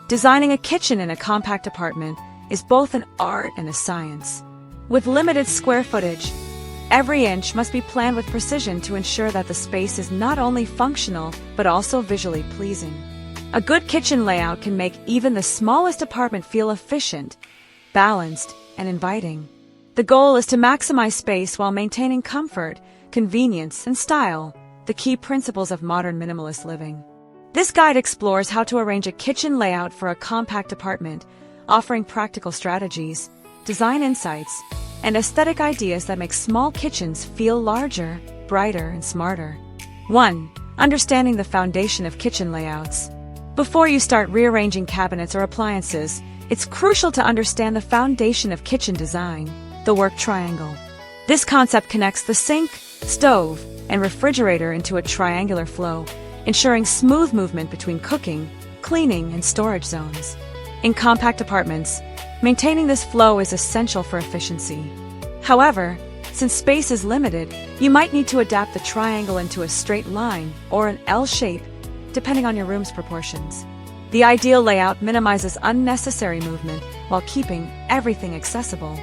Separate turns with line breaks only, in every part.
Designing a kitchen in a compact apartment is both an art and a science. With limited square footage, every inch must be planned with precision to ensure that the space is not only functional but also visually pleasing. A good kitchen layout can make even the smallest apartment feel efficient, balanced, and inviting. The goal is to maximize space while maintaining comfort, convenience, and style, the key principles of modern minimalist living. This guide explores how to arrange a kitchen layout for a compact apartment, offering practical strategies, design insights, and aesthetic ideas that make small kitchens feel larger, brighter, and smarter. 1. Understanding the foundation of kitchen layouts. Before you start rearranging cabinets or appliances, it's crucial to understand the foundation of kitchen design, the work triangle. This concept connects the sink, stove, and refrigerator into a triangular flow, ensuring smooth movement between cooking, cleaning, and storage zones. In compact apartments, maintaining this flow is essential for efficiency. However, since space is limited, you might need to adapt the triangle into a straight line or an L shape, depending on your room's proportions. The ideal layout minimizes unnecessary movement while keeping everything accessible.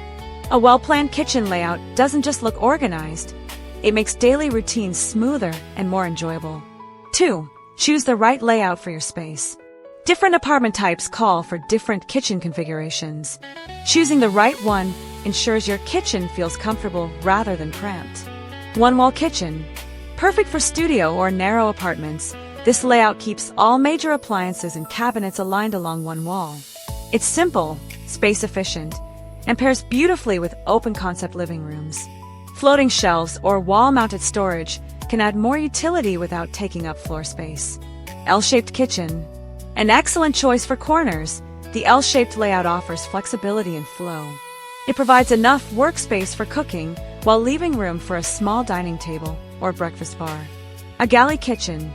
A well-planned kitchen layout doesn't just look organized, it makes daily routines smoother and more enjoyable. 2. Choose the right layout for your space. Different apartment types call for different kitchen configurations. Choosing the right one ensures your kitchen feels comfortable rather than cramped. One-wall kitchen. Perfect for studio or narrow apartments, this layout keeps all major appliances and cabinets aligned along one wall. It's simple, space-efficient, and pairs beautifully with open-concept living rooms. Floating shelves or wall-mounted storage can add more utility without taking up floor space. L-shaped kitchen. An excellent choice for corners, the L-shaped layout offers flexibility and flow. It provides enough workspace for cooking while leaving room for a small dining table or breakfast bar. A galley kitchen.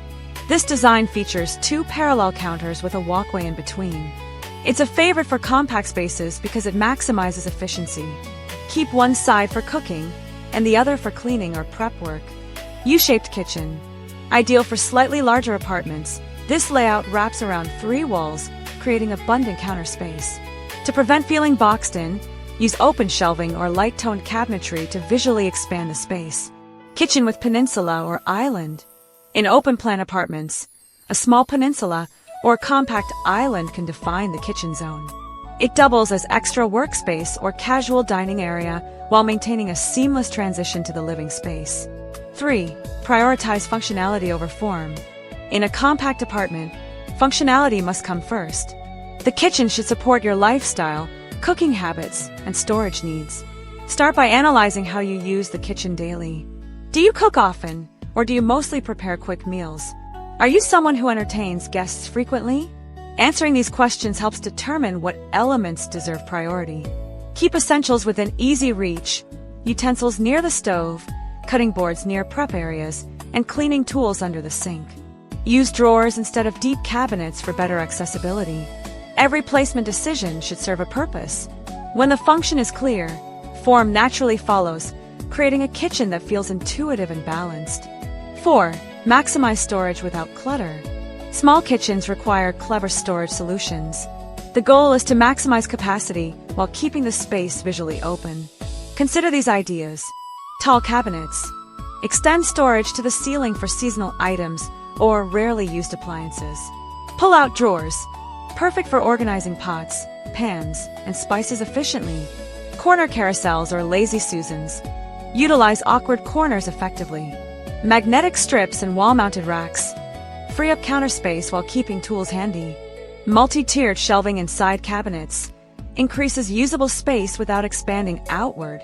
This design features 2 parallel counters with a walkway in between. It's a favorite for compact spaces because it maximizes efficiency. Keep one side for cooking and the other for cleaning or prep work. U-shaped kitchen. Ideal for slightly larger apartments, this layout wraps around 3 walls, creating abundant counter space. To prevent feeling boxed in, use open shelving or light-toned cabinetry to visually expand the space. Kitchen with peninsula or island. In open-plan apartments, a small peninsula or compact island can define the kitchen zone. It doubles as extra workspace or casual dining area while maintaining a seamless transition to the living space. 3. Prioritize functionality over form. In a compact apartment, functionality must come first. The kitchen should support your lifestyle, cooking habits, and storage needs. Start by analyzing how you use the kitchen daily. Do you cook often, or do you mostly prepare quick meals? Are you someone who entertains guests frequently? Answering these questions helps determine what elements deserve priority. Keep essentials within easy reach, utensils near the stove, cutting boards near prep areas, and cleaning tools under the sink. Use drawers instead of deep cabinets for better accessibility. Every placement decision should serve a purpose. When the function is clear, form naturally follows, creating a kitchen that feels intuitive and balanced. 4. Maximize storage without clutter. Small kitchens require clever storage solutions. The goal is to maximize capacity while keeping the space visually open. Consider these ideas. Tall cabinets. Extend storage to the ceiling for seasonal items or rarely used appliances. Pull-out drawers. Perfect for organizing pots, pans, and spices efficiently. Corner carousels or lazy Susans. Utilize awkward corners effectively. Magnetic strips and wall-mounted racks. Free up counter space while keeping tools handy. Multi-tiered shelving inside cabinets. Increases usable space without expanding outward.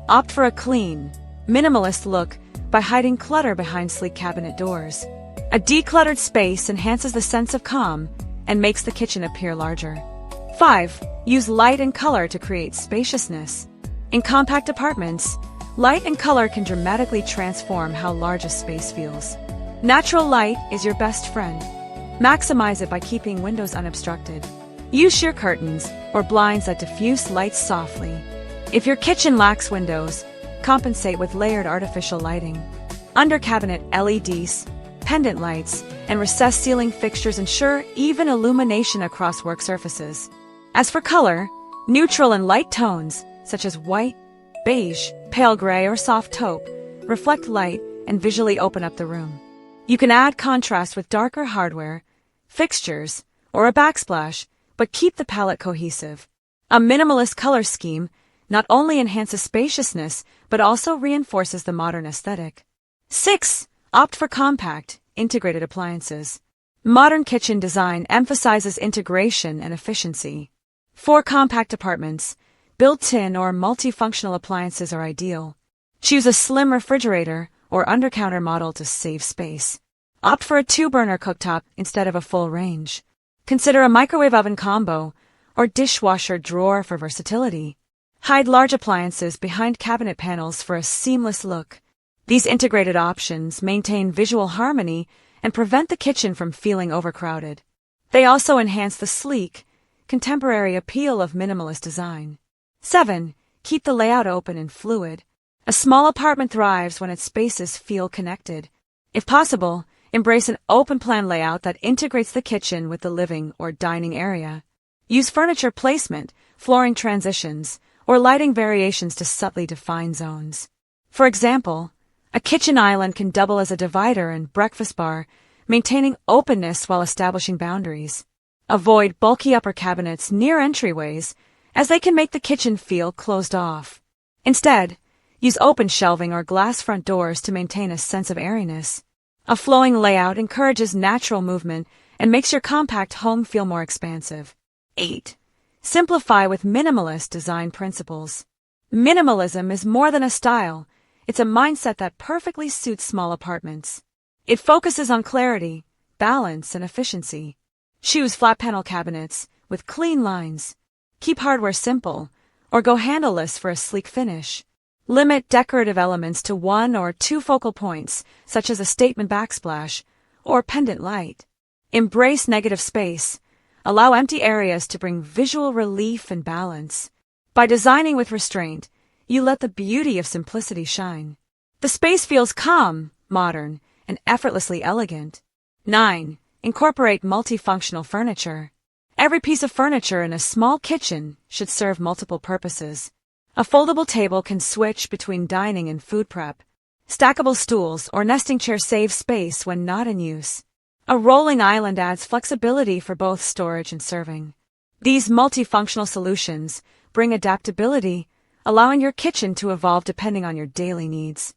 Opt for a clean, minimalist look by hiding clutter behind sleek cabinet doors. A decluttered space enhances the sense of calm and makes the kitchen appear larger. 5. Use light and color to create spaciousness. In compact apartments, light and color can dramatically transform how large a space feels. Natural light is your best friend. Maximize it by keeping windows unobstructed. Use sheer curtains or blinds that diffuse light softly. If your kitchen lacks windows, compensate with layered artificial lighting. Under cabinet LEDs. pendant lights, and recessed ceiling fixtures ensure even illumination across work surfaces. As for color, neutral and light tones, such as white, beige, pale gray, or soft taupe, reflect light and visually open up the room. You can add contrast with darker hardware, fixtures, or a backsplash, but keep the palette cohesive. A minimalist color scheme not only enhances spaciousness, but also reinforces the modern aesthetic. 6. Opt for compact, integrated appliances. Modern kitchen design emphasizes integration and efficiency. For compact apartments, built-in or multifunctional appliances are ideal. Choose a slim refrigerator or under-counter model to save space. Opt for a 2-burner cooktop instead of a full range. Consider a microwave oven combo or dishwasher drawer for versatility. Hide large appliances behind cabinet panels for a seamless look. These integrated options maintain visual harmony and prevent the kitchen from feeling overcrowded. They also enhance the sleek, contemporary appeal of minimalist design. 7. Keep the layout open and fluid. A small apartment thrives when its spaces feel connected. If possible, embrace an open-plan layout that integrates the kitchen with the living or dining area. Use furniture placement, flooring transitions, or lighting variations to subtly define zones. For example, a kitchen island can double as a divider and breakfast bar, maintaining openness while establishing boundaries. Avoid bulky upper cabinets near entryways, as they can make the kitchen feel closed off. Instead, use open shelving or glass front doors to maintain a sense of airiness. A flowing layout encourages natural movement and makes your compact home feel more expansive. 8. Simplify with minimalist design principles. Minimalism is more than a style. It's a mindset that perfectly suits small apartments. It focuses on clarity, balance, and efficiency. Choose flat panel cabinets with clean lines. Keep hardware simple, or go handleless for a sleek finish. Limit decorative elements to 1 or 2 focal points, such as a statement backsplash or pendant light. Embrace negative space. Allow empty areas to bring visual relief and balance. By designing with restraint, you let the beauty of simplicity shine. The space feels calm, modern, and effortlessly elegant. 9. Incorporate multifunctional furniture. Every piece of furniture in a small kitchen should serve multiple purposes. A foldable table can switch between dining and food prep. Stackable stools or nesting chairs save space when not in use. A rolling island adds flexibility for both storage and serving. These multifunctional solutions bring adaptability, allowing your kitchen to evolve depending on your daily needs.